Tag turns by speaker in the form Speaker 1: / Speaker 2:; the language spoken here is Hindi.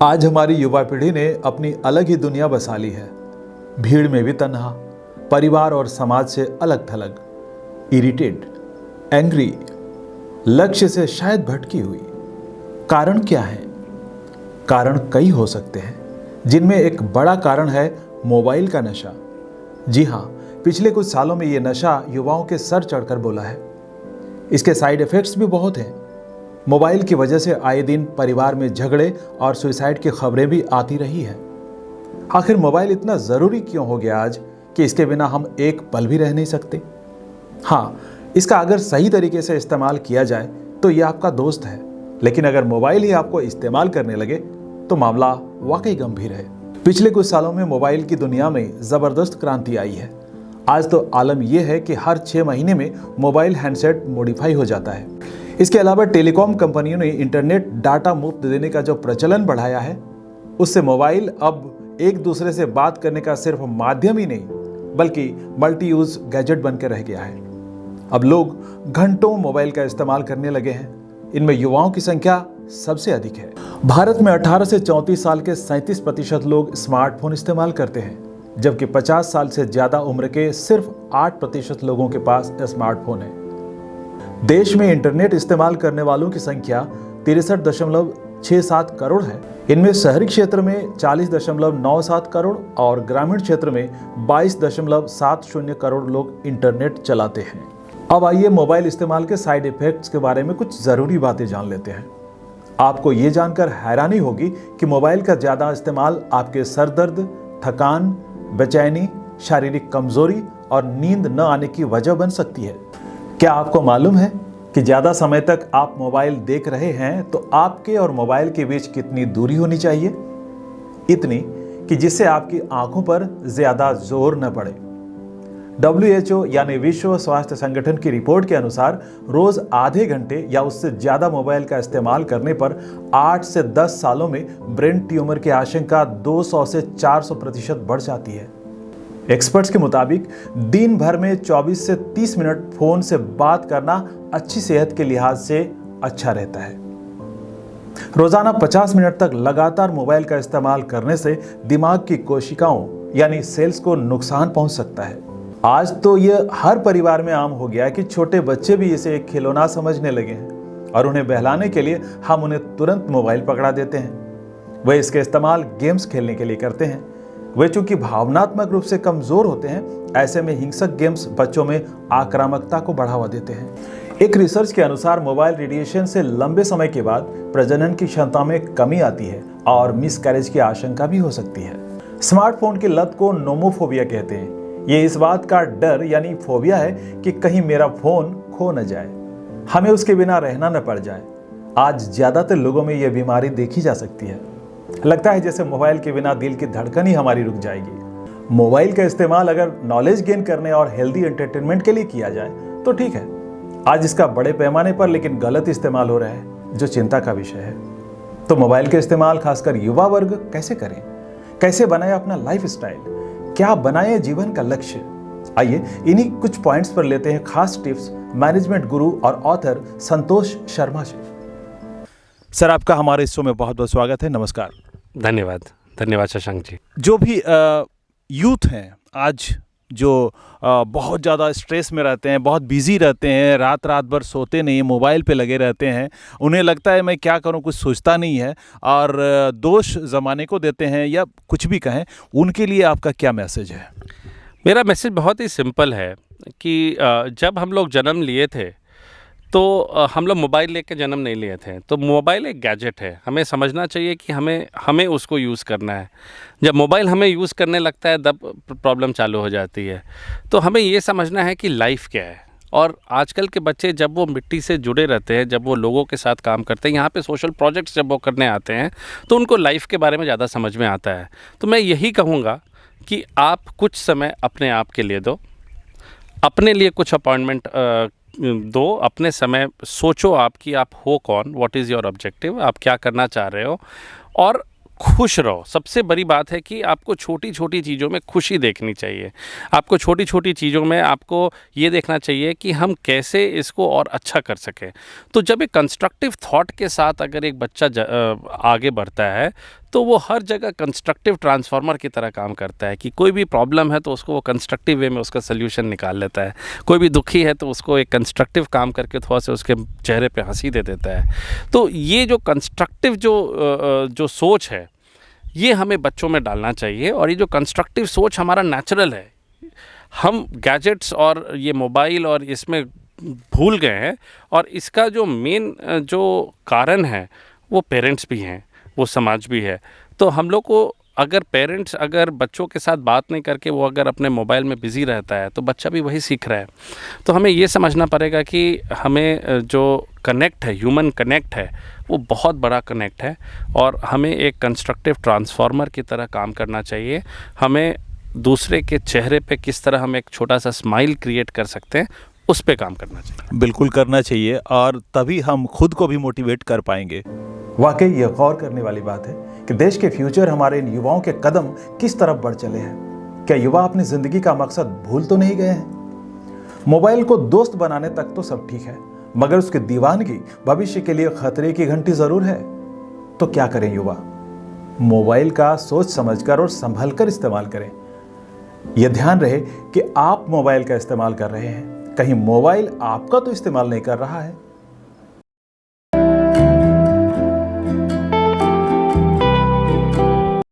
Speaker 1: आज हमारी युवा पीढ़ी ने अपनी अलग ही दुनिया बसा ली है। भीड़ में भी तन्हा, परिवार और समाज से अलग थलग, इरिटेट, एंग्री, लक्ष्य से शायद भटकी हुई। कारण क्या है? कारण कई हो सकते हैं, जिनमें एक बड़ा कारण है मोबाइल का नशा। जी हाँ, पिछले कुछ सालों में ये नशा युवाओं के सर चढ़कर बोला है। इसके साइड इफेक्ट्स भी बहुत हैं। मोबाइल की वजह से आए दिन परिवार में झगड़े और सुसाइड की खबरें भी आती रही है। आखिर मोबाइल इतना ज़रूरी क्यों हो गया आज कि इसके बिना हम एक पल भी रह नहीं सकते? हाँ, इसका अगर सही तरीके से इस्तेमाल किया जाए तो ये आपका दोस्त है, लेकिन अगर मोबाइल ही आपको इस्तेमाल करने लगे तो मामला वाकई गंभीर है। पिछले कुछ सालों में मोबाइल की दुनिया में ज़बरदस्त क्रांति आई है। आज तो आलम यह है कि हर 6 महीने में मोबाइल हैंडसेट मॉडिफाई हो जाता है। इसके अलावा टेलीकॉम कंपनियों ने इंटरनेट डाटा मुफ्त देने का जो प्रचलन बढ़ाया है, उससे मोबाइल अब एक दूसरे से बात करने का सिर्फ माध्यम ही नहीं, बल्कि मल्टी यूज गैजेट बनकर रह गया है। अब लोग घंटों मोबाइल का इस्तेमाल करने लगे हैं। इनमें युवाओं की संख्या सबसे अधिक है। भारत में 18 से 34 साल के 37% लोग स्मार्टफोन इस्तेमाल करते हैं, जबकि 50 साल से ज्यादा उम्र के सिर्फ 8% लोगों के पास स्मार्टफोन है। देश में इंटरनेट इस्तेमाल करने वालों की संख्या 63.67 करोड़ है। इनमें शहरी क्षेत्र में 40.97 करोड़ और ग्रामीण क्षेत्र में 22.70 करोड़ लोग इंटरनेट चलाते हैं। अब आइए मोबाइल इस्तेमाल के साइड इफेक्ट्स के बारे में कुछ जरूरी बातें जान लेते हैं। आपको ये जानकर हैरानी होगी कि मोबाइल का ज्यादा इस्तेमाल आपके सर दर्द, थकान, बेचैनी, शारीरिक कमजोरी और नींद न आने की वजह बन सकती है। क्या आपको मालूम है कि ज़्यादा समय तक आप मोबाइल देख रहे हैं तो आपके और मोबाइल के बीच कितनी दूरी होनी चाहिए? इतनी कि जिससे आपकी आंखों पर ज़्यादा जोर न पड़े। WHO यानी विश्व स्वास्थ्य संगठन की रिपोर्ट के अनुसार रोज़ आधे घंटे या उससे ज़्यादा मोबाइल का इस्तेमाल करने पर 8 से 10 सालों में ब्रेन ट्यूमर की आशंका 200 से 400% बढ़ जाती है। एक्सपर्ट्स के मुताबिक दिन भर में 24 से 30 मिनट फोन से बात करना अच्छी सेहत के लिहाज से अच्छा रहता है। रोजाना 50 मिनट तक लगातार मोबाइल का इस्तेमाल करने से दिमाग की कोशिकाओं यानी सेल्स को नुकसान पहुंच सकता है। आज तो यह हर परिवार में आम हो गया है कि छोटे बच्चे भी इसे एक खिलौना समझने लगे हैं और उन्हें बहलाने के लिए हम उन्हें तुरंत मोबाइल पकड़ा देते हैं। वह इसके इस्तेमाल गेम्स खेलने के लिए करते हैं। वे चूंकि भावनात्मक रूप से कमजोर होते हैं, ऐसे में हिंसक गेम्स बच्चों में आक्रामकता को बढ़ावा देते हैं। एक रिसर्च के अनुसार मोबाइल रेडिएशन से लंबे समय के बाद प्रजनन की क्षमता में कमी आती है और मिसकैरेज की आशंका भी हो सकती है। स्मार्टफोन की लत को नोमोफोबिया कहते हैं। ये इस बात का डर यानी फोबिया है कि कहीं मेरा फोन खो न जाए, हमें उसके बिना रहना न पड़ जाए। आज ज्यादातर लोगों में यह बीमारी देखी जा सकती है। लगता है जैसे मोबाइल के बिना दिल की धड़कन ही हमारी रुक जाएगी। मोबाइल का इस्तेमाल अगर नॉलेज गेन करने और हेल्दी एंटरटेनमेंट के लिए किया जाए तो ठीक है। आज इसका बड़े पैमाने पर लेकिन गलत इस्तेमाल हो रहा है, जो चिंता का विषय है। तो मोबाइल का इस्तेमाल खासकर युवा वर्ग कैसे करें? कैसे बनाए अपना लाइफ स्टाइल? क्या बनाए जीवन का लक्ष्य? आइए इन्हीं कुछ पॉइंट्स पर लेते हैं खास टिप्स मैनेजमेंट गुरु और ऑथर संतोष शर्मा से। सर, आपका हमारे इस शो में बहुत बहुत स्वागत है। नमस्कार।
Speaker 2: धन्यवाद शशांक जी।
Speaker 1: जो भी यूथ हैं आज, जो बहुत ज़्यादा स्ट्रेस में रहते हैं, बहुत बिजी रहते हैं, रात भर सोते नहीं, मोबाइल पे लगे रहते हैं, उन्हें लगता है मैं क्या करूं, कुछ सोचता नहीं है और दोष ज़माने को देते हैं या कुछ भी कहें, उनके लिए आपका क्या मैसेज है?
Speaker 2: मेरा मैसेज बहुत ही सिंपल है कि जब हम लोग जन्म लिए थे तो हम लोग मोबाइल लेके जन्म नहीं लिए थे। तो मोबाइल एक गैजेट है, हमें समझना चाहिए कि हमें उसको यूज़ करना है। जब मोबाइल हमें यूज़ करने लगता है तब प्रॉब्लम चालू हो जाती है। तो हमें ये समझना है कि लाइफ क्या है। और आजकल के बच्चे जब वो मिट्टी से जुड़े रहते हैं, जब वो लोगों के साथ काम करते हैं, यहाँ पे सोशल प्रोजेक्ट्स जब वो करने आते हैं तो उनको लाइफ के बारे में ज़्यादा समझ में आता है। तो मैं यही कहूँगा कि आप कुछ समय अपने आप के लिए दो, अपने लिए कुछ अपॉइंटमेंट दो, अपने समय सोचो आप कि आप हो कौन, व्हाट इज़ योर ऑब्जेक्टिव, आप क्या करना चाह रहे हो, और खुश रहो। सबसे बड़ी बात है कि आपको छोटी छोटी चीज़ों में खुशी देखनी चाहिए। आपको छोटी छोटी चीज़ों में आपको ये देखना चाहिए कि हम कैसे इसको और अच्छा कर सकें। तो जब एक कंस्ट्रक्टिव थॉट के साथ अगर एक बच्चा आगे बढ़ता है तो वो हर जगह कंस्ट्रक्टिव ट्रांसफार्मर की तरह काम करता है कि कोई भी प्रॉब्लम है तो उसको वो कंस्ट्रक्टिव वे में उसका सल्यूशन निकाल लेता है। कोई भी दुखी है तो उसको एक कंस्ट्रक्टिव काम करके थोड़ा सा उसके चेहरे पे हंसी दे देता है। तो ये जो कंस्ट्रक्टिव जो सोच है, ये हमें बच्चों में डालना चाहिए। और ये जो कंस्ट्रक्टिव सोच हमारा नेचुरल है, हम गैजेट्स और ये मोबाइल और इसमें भूल गए हैं। और इसका जो मेन जो कारण है वो पेरेंट्स भी हैं, वो समाज भी है। तो हम लोग को अगर पेरेंट्स अगर बच्चों के साथ बात नहीं करके वो अगर अपने मोबाइल में बिज़ी रहता है तो बच्चा भी वही सीख रहा है। तो हमें ये समझना पड़ेगा कि हमें जो कनेक्ट है, ह्यूमन कनेक्ट है, वो बहुत बड़ा कनेक्ट है और हमें एक कंस्ट्रक्टिव ट्रांसफार्मर की तरह काम करना चाहिए। हमें दूसरे के चेहरे पे किस तरह हम एक छोटा सा स्माइल क्रिएट कर सकते हैं, उस पे काम करना चाहिए।
Speaker 3: बिल्कुल करना चाहिए और तभी हम खुद को भी मोटिवेट कर पाएंगे।
Speaker 1: वाकई ये गौर करने वाली बात है कि देश के फ्यूचर हमारे इन युवाओं के कदम किस तरफ बढ़ चले हैं। क्या युवा अपनी जिंदगी का मकसद भूल तो नहीं गए हैं? मोबाइल को दोस्त बनाने तक तो सब ठीक है, मगर उसकी दीवानगी भविष्य के लिए खतरे की घंटी जरूर है। तो क्या करें युवा? मोबाइल का सोच समझकर और संभल कर इस्तेमाल करें। यह ध्यान रहे कि आप मोबाइल का इस्तेमाल कर रहे हैं, कहीं मोबाइल आपका तो इस्तेमाल नहीं कर रहा है।